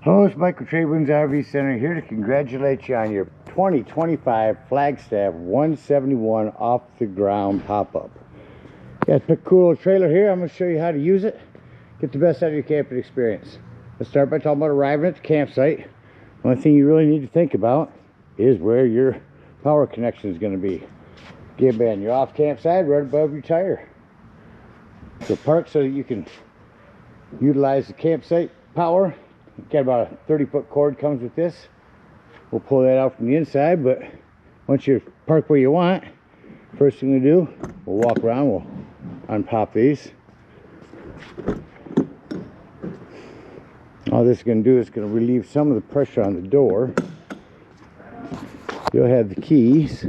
Hello, it's Michael Trade-Winds RV Center here to congratulate you on your 2025 Flagstaff 171 off the ground pop-up. Got a cool little trailer here. I'm going to show you how to use it. Get the best out of your camping experience. Let's start by talking about arriving at the campsite. The only thing you really need to think about is where your power connection is going to be. Get on your off campsite right above your tire. So park so that you can utilize the campsite power. Got about a 30-foot cord comes with this. We'll pull that out from the inside, but once you park where you want, first thing we do, we'll walk around, we'll unpop these. All this is going to do is going to relieve some of the pressure on the door. You'll have the keys.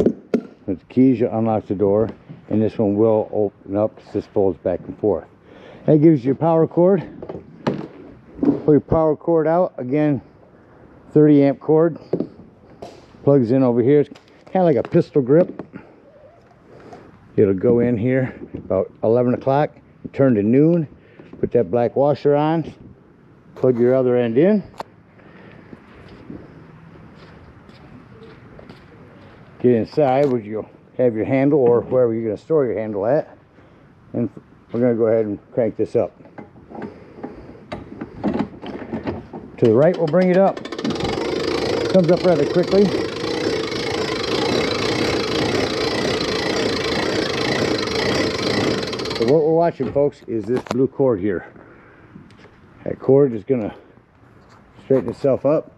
With the keys, you unlock the door, and this one will open up because this folds back and forth. That gives you your power cord. Pull your power cord out. Again, 30 amp cord. Plugs in over here. It's kind of like a pistol grip. It'll go in here about 11 o'clock. Turn to noon. Put that black washer on. Plug your other end in. Get inside where you'll have your handle or wherever you're going to store your handle at. And we're going to go ahead and crank this up. To the right, we'll bring it up. Comes up rather quickly. So what we're watching, folks, is this blue cord here. That cord is going to straighten itself up.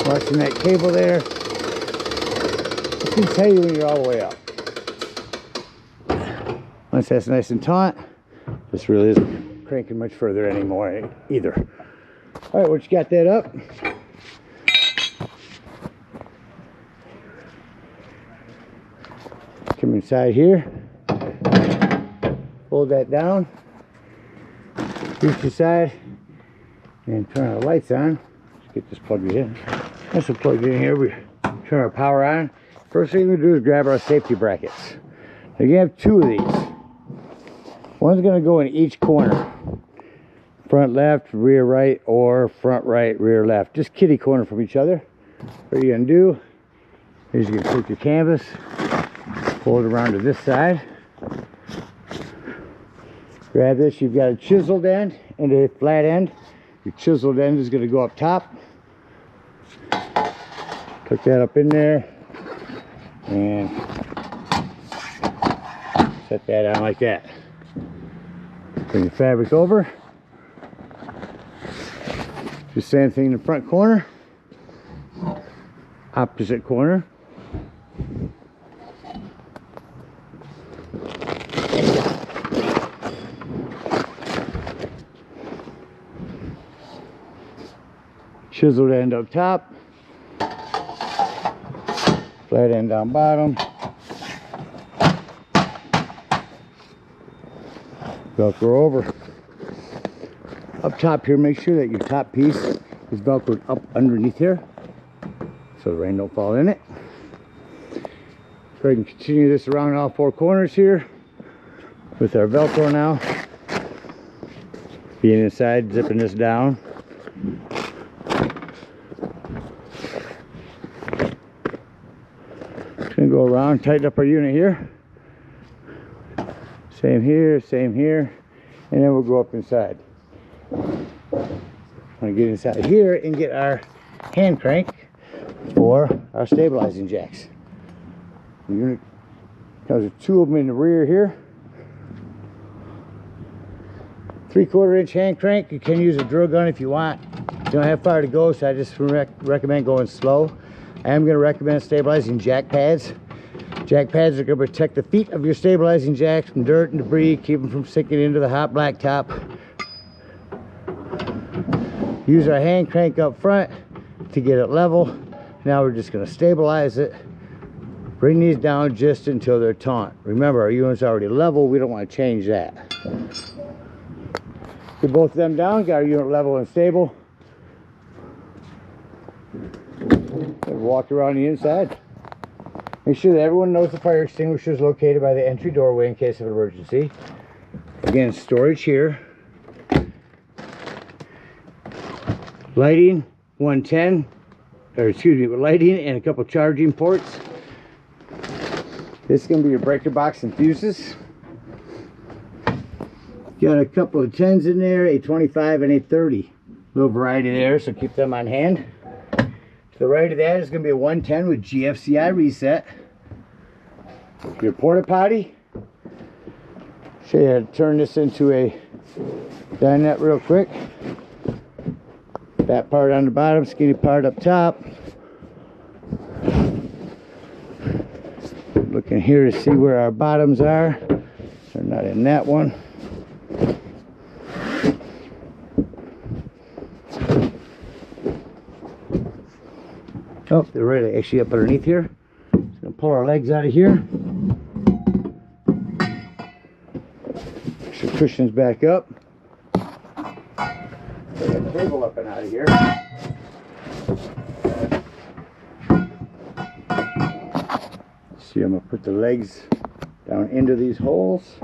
Watching that cable there, I can tell you when you're all the way up. Once that's nice and taut, this really isn't cranking much further anymore either. All right, once you got that up, come inside here, hold that down, reach aside, and turn our lights on. Let's get this plugged in. Once we're plugged in here, we turn our power on. First thing we do is grab our safety brackets. Now you have two of these. One's going to go in each corner. Front left, rear right, or front right, rear left. Just kitty corner from each other. What you're going to do is you're going to take your canvas, fold it around to this side. Grab this. You've got a chiseled end and a flat end. Your chiseled end is going to go up top. Tuck that up in there and set that on like that. Bring the fabric over. Do the same thing in the front corner. Opposite corner. Chiseled end up top. Flat end down bottom. Velcro over. Up top here, make sure that your top piece is velcroed up underneath here so the rain don't fall in it. So we can continue this around all four corners here with our Velcro now. Being inside, zipping this down. Gonna go around, tighten up our unit here. Same here, and then we'll go up inside. I'm gonna get inside here and get our hand crank for our stabilizing jacks. The unit comes with two of them in the rear here. 3/4 inch hand crank. You can use a drill gun if you want. You don't have far to go, so I just recommend going slow. I am going to recommend stabilizing jack pads. Jack pads are going to protect the feet of your stabilizing jacks from dirt and debris, keep them from sinking into the hot blacktop. Use our hand crank up front to get it level. Now we're just going to stabilize it. Bring these down just until they're taut. Remember, our unit's already level. We don't want to change that. Get both of them down, got our unit level and stable. and walk around the inside. Make sure that everyone knows the fire extinguisher is located by the entry doorway in case of emergency. Again, storage here. Lighting 110, or excuse me, with lighting and a couple charging ports. This is going to be your breaker box and fuses. Got a couple of 10s in there, a 25 and a 30. Little variety there, so keep them on hand. To the right of that is going to be a 110 with GFCI reset. Your porta potty. Show you how to turn this into a dinette real quick. Fat part on the bottom, skinny part up top. Looking here to see where our bottoms are. They're not in that one. Oh, they're right actually up underneath here. Just gonna pull our legs out of here. Push the cushions back up. Put the table up and out of here. See, I'm gonna put the legs down into these holes.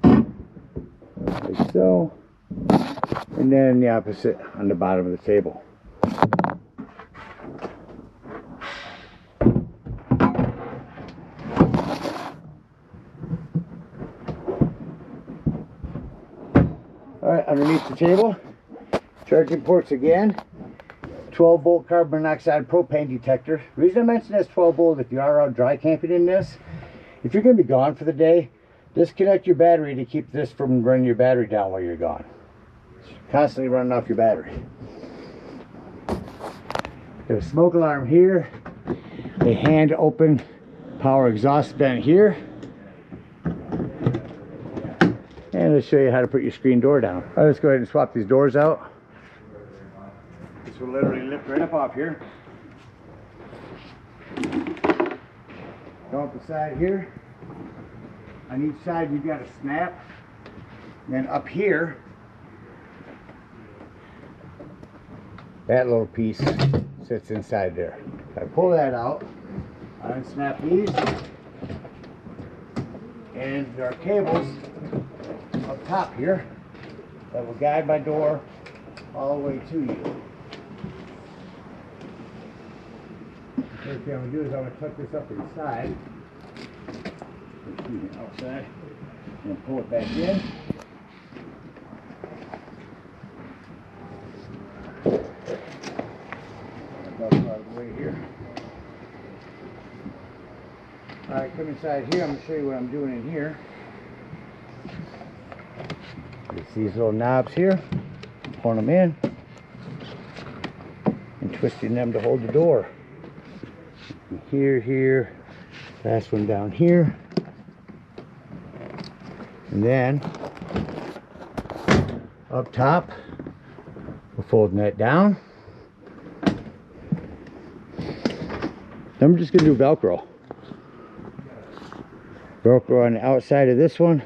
Like so. And then the opposite on the bottom of the table. Alright, underneath the table, charging ports again, 12 volt carbon monoxide propane detector. The reason I mention this 12 volt, if you are out dry camping in this, if you're going to be gone for the day, disconnect your battery to keep this from running your battery down while you're gone. Constantly running off your battery. Got a smoke alarm here, a hand open power exhaust vent here. And I'll show you how to put your screen door down. All right, let's go ahead and swap these doors out. This will literally lift right up off here. Go up the side here. On each side you've got a snap. And then up here, that little piece sits inside there. If I pull that out, I unsnap these. And there are cables up top here that will guide my door all the way to you. First thing I'm going to do is I'm going to tuck this up inside, excuse me, outside, and pull it back in. Out of the way here. Alright, come inside here. I'm going to show you what I'm doing in here. It's these little knobs here, pulling them in and twisting them to hold the door. Here, last one down here, and then up top, we're folding that down. Then we're just going to do Velcro. Velcro on the outside of this one.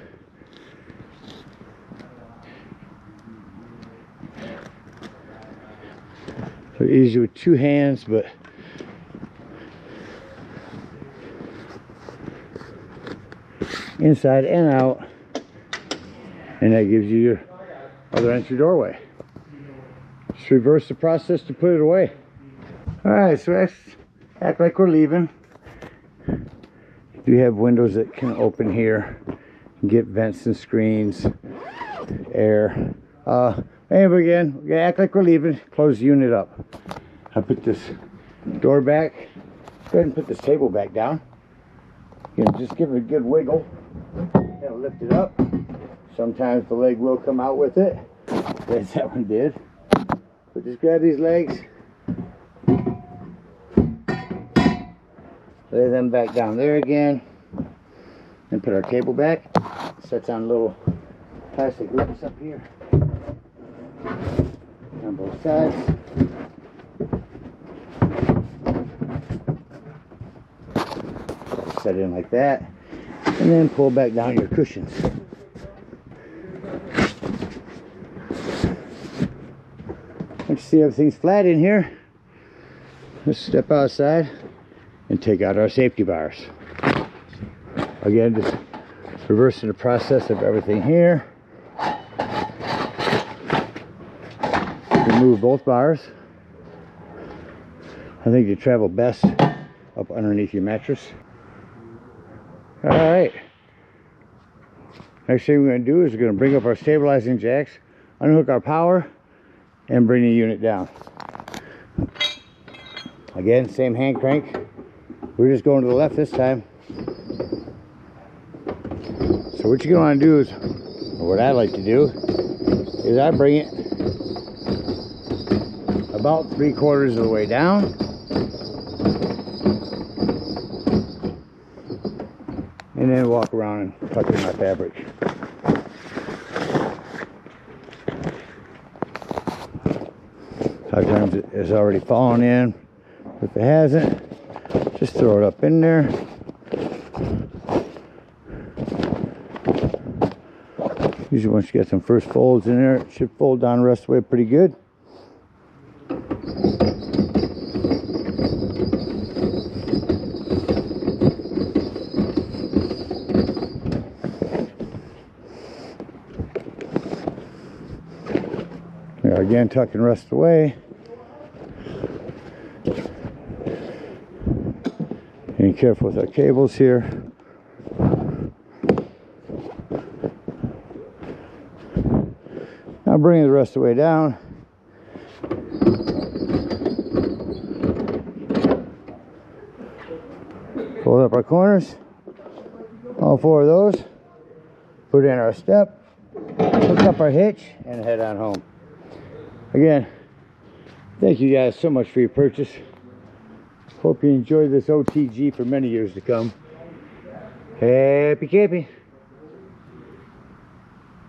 So easy with two hands, but inside and out, and that gives you your other entry doorway. Just reverse the process to put it away. Alright, so let's act like we're leaving. You have windows that can open here, get vents and screens, air. Anyway, again, we're gonna act like we're leaving, close the unit up. I put this door back, go ahead and put this table back down. You know, just give it a good wiggle. That'll lift it up. Sometimes the leg will come out with it, as that one did. But just grab these legs, lay them back down there again, and put our table back. Sets on little plastic grips up here on both sides. Set in like that, and then pull back down your cushions. Let's see, everything's flat in here. Let's step outside and take out our safety bars. Again, just reversing the process of everything here. Remove both bars. I think they travel best up underneath your mattress. Alright. Next thing we're going to do is we're going to bring up our stabilizing jacks, unhook our power, and bring the unit down. Again, same hand crank. We're just going to the left this time. So what you're going to want to do is, or what I like to do, is I bring it about 3/4 of the way down. And then walk around and tuck in my fabric. Sometimes it's already fallen in. If it hasn't, just throw it up in there. Usually once you get some first folds in there, it should fold down the rest of the way pretty good. There, again, tucking the rest away. Being careful with our cables here. Now bringing the rest of the way down. Fold up our corners. All 4 of those. Put in our step. Hook up our hitch and head on home. Again, thank you guys so much for your purchase. Hope you enjoy this OTG for many years to come. Happy camping.